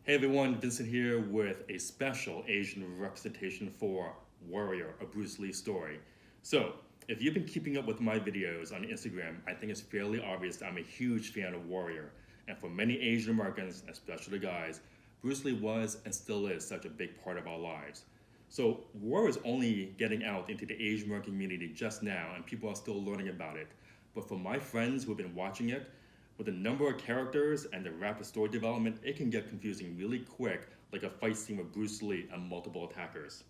Hey everyone, Vincent here with a special Asian representation for Warrior, a Bruce Lee story. So, if you've been keeping up with my videos on Instagram, I think it's fairly obvious that I'm a huge fan of Warrior. And for many Asian Americans, especially the guys, Bruce Lee was and still is such a big part of our lives. So, Warrior is only getting out into the Asian American community just now, and people are still learning about it. But for my friends who have been watching it, with the number of characters and the rapid story development, it can get confusing really quick, like a fight scene with Bruce Lee and multiple attackers.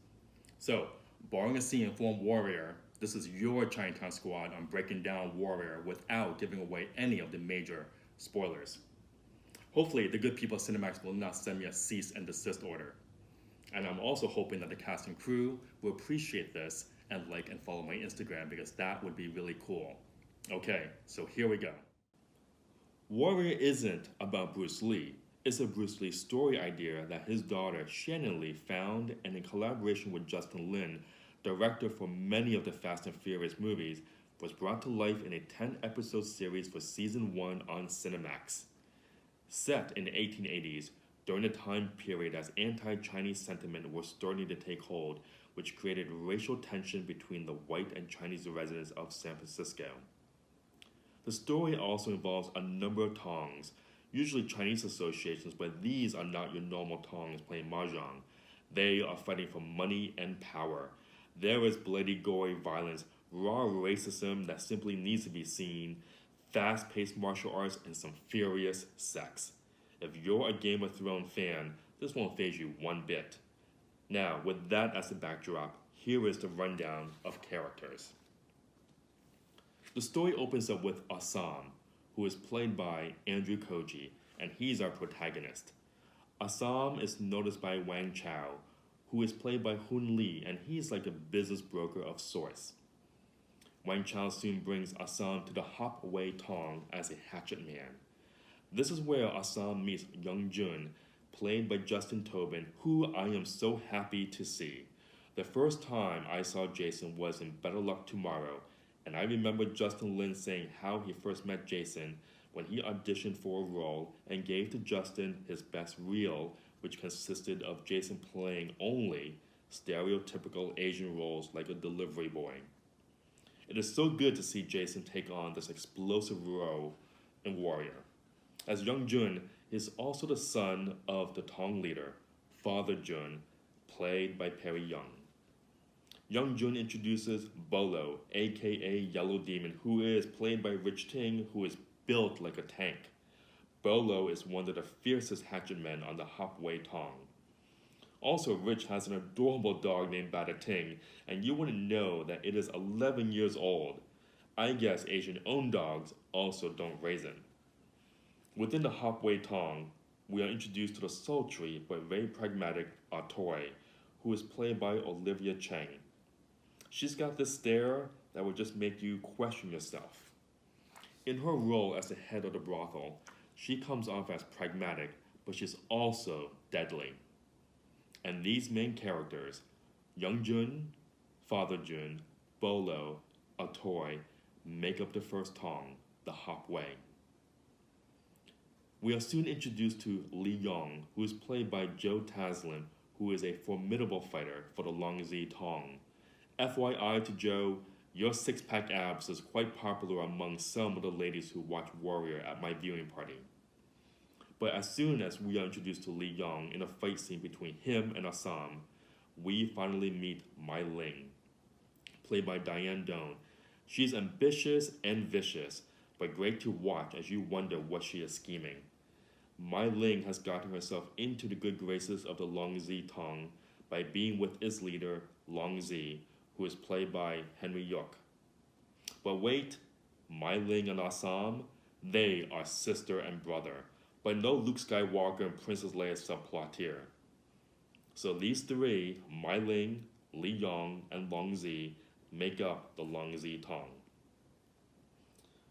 So, barring a scene from Warrior, this is your Chinatown squad on breaking down Warrior without giving away any of the major spoilers. Hopefully, the good people at Cinemax will not send me a cease and desist order. And I'm also hoping that the cast and crew will appreciate this and like and follow my Instagram because that would be really cool. Okay, so here we go. Warrior isn't about Bruce Lee. It's a Bruce Lee story idea that his daughter Shannon Lee found and in collaboration with Justin Lin, director for many of the Fast and Furious movies, was brought to life in a 10-episode series for season 1 on Cinemax. Set in the 1880s, during the time period as anti-Chinese sentiment was starting to take hold, which created racial tension between the white and Chinese residents of San Francisco. The story also involves a number of tongs, usually Chinese associations, but these are not your normal tongs playing mahjong. They are fighting for money and power. There is bloody, gory violence, raw racism that simply needs to be seen, fast-paced martial arts, and some furious sex. If you're a Game of Thrones fan, this won't faze you one bit. Now, with that as the backdrop, here is the rundown of characters. The story opens up with Assam, who is played by Andrew Koji, and he's our protagonist. Assam is noticed by Wang Chao, who is played by Hun Lee, and he's like a business broker of sorts. Wang Chao soon brings Assam to the Hop Wei Tong as a hatchet man. This is where Assam meets Young Jun, played by Justin Tobin, who I am so happy to see. The first time I saw Jason was in Better Luck Tomorrow, and I remember Justin Lin saying how he first met Jason when he auditioned for a role and gave to Justin his best reel, which consisted of Jason playing only stereotypical Asian roles like a delivery boy. It is so good to see Jason take on this explosive role in Warrior. As Young Jun, he is also the son of the Tong leader, Father Jun, played by Perry Young. Young Jun introduces Bolo, aka Yellow Demon, who is played by Rich Ting, who is built like a tank. Bolo is one of the fiercest hatchet men on the Hop Wei Tong. Also, Rich has an adorable dog named Bada Ting, and you wouldn't know that it is 11 years old. I guess Asian-owned dogs also don't raise it. Within the Hop Wei Tong, we are introduced to the sultry but very pragmatic Atoy, who is played by Olivia Chang. She's got this stare that will just make you question yourself. In her role as the head of the brothel, she comes off as pragmatic, but she's also deadly. And these main characters, Young Jun, Father Jun, Bolo, Atoy, make up the first Tong, the Hop Wei. We are soon introduced to Li Yong, who is played by Joe Taslin, who is a formidable fighter for the Longzi Tong. FYI to Joe, your six-pack abs is quite popular among some of the ladies who watch Warrior at my viewing party. But as soon as we are introduced to Li Yong in a fight scene between him and Assam, we finally meet Mai Ling, played by Diane Doan. She's ambitious and vicious, but great to watch as you wonder what she is scheming. Mai Ling has gotten herself into the good graces of the Longzi Tong by being with its leader, Longzi, who is played by Henry Yok. But wait, Mai Ling and Assam, they are sister and brother, but no Luke Skywalker and Princess Leia subplot here. So these three, Mai Ling, Li Yong, and Longzi, make up the Longzi Tong.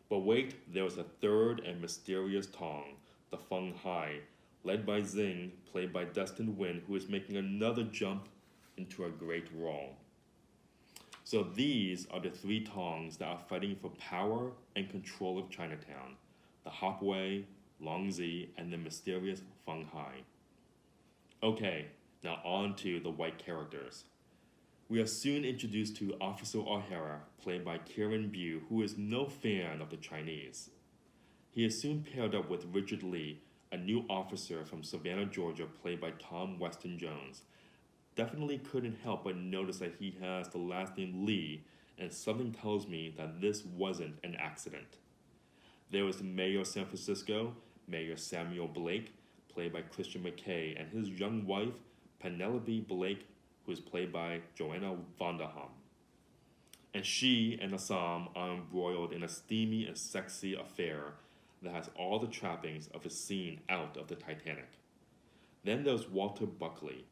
But wait, there was a third and mysterious Tong, the Feng Hai, led by Xing, played by Destin Win, who is making another jump into a great role. So these are the three Tongs that are fighting for power and control of Chinatown, the Hop Wei, Longzi, and the mysterious Feng Hai. Okay, now on to the white characters. We are soon introduced to Officer O'Hara, played by Kieran Bu, who is no fan of the Chinese. He is soon paired up with Richard Lee, a new officer from Savannah, Georgia, played by Tom Weston Jones. Definitely couldn't help but notice that he has the last name Lee, and something tells me that this wasn't an accident. There was the mayor of San Francisco, Mayor Samuel Blake, played by Christian McKay, and his young wife, Penelope Blake, who is played by Joanna Vonderham. And she and Assam are embroiled in a steamy and sexy affair that has all the trappings of a scene out of the Titanic. Then there's Walter Buckley,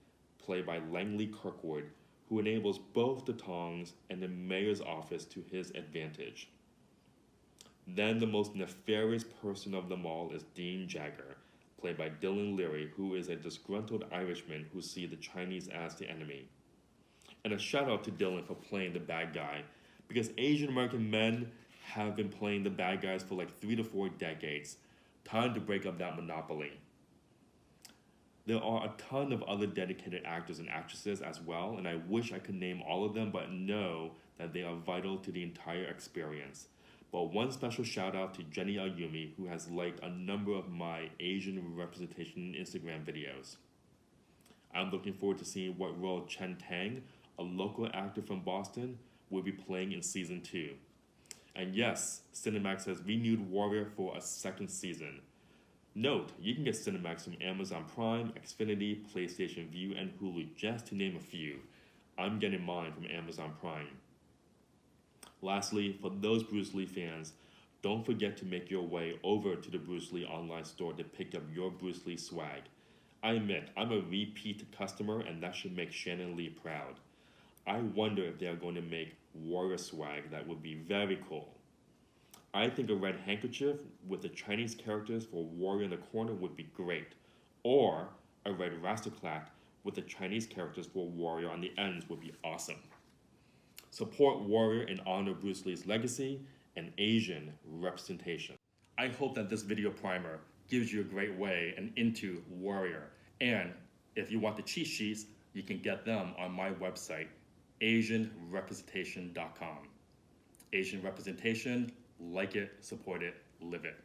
played by Langley Kirkwood, who enables both the Tongs and the mayor's office to his advantage. Then the most nefarious person of them all is Dean Jagger, played by Dylan Leary, who is a disgruntled Irishman who sees the Chinese as the enemy. And a shout out to Dylan for playing the bad guy, because Asian American men have been playing the bad guys for like 3 to 4 decades. Time to break up that monopoly. There are a ton of other dedicated actors and actresses as well, and I wish I could name all of them, but know that they are vital to the entire experience. But one special shout out to Jenny Ayumi, who has liked a number of my Asian representation Instagram videos. I'm looking forward to seeing what role Chen Tang, a local actor from Boston, will be playing in season 2. And yes, Cinemax has renewed Warrior for a second season. Note, you can get Cinemax from Amazon Prime, Xfinity, PlayStation Vue, and Hulu, just to name a few. I'm getting mine from Amazon Prime. Lastly, for those Bruce Lee fans, don't forget to make your way over to the Bruce Lee online store to pick up your Bruce Lee swag. I admit, I'm a repeat customer, and that should make Shannon Lee proud. I wonder if they are going to make Warrior swag that would be very cool. I think a red handkerchief with the Chinese characters for Warrior in the corner would be great. Or a red rastaclat with the Chinese characters for Warrior on the ends would be awesome. Support Warrior in honor of Bruce Lee's legacy and Asian representation. I hope that this video primer gives you a great way and into Warrior. And if you want the cheat sheets, you can get them on my website, asianrepresentation.com. Asian representation, like it, support it, live it.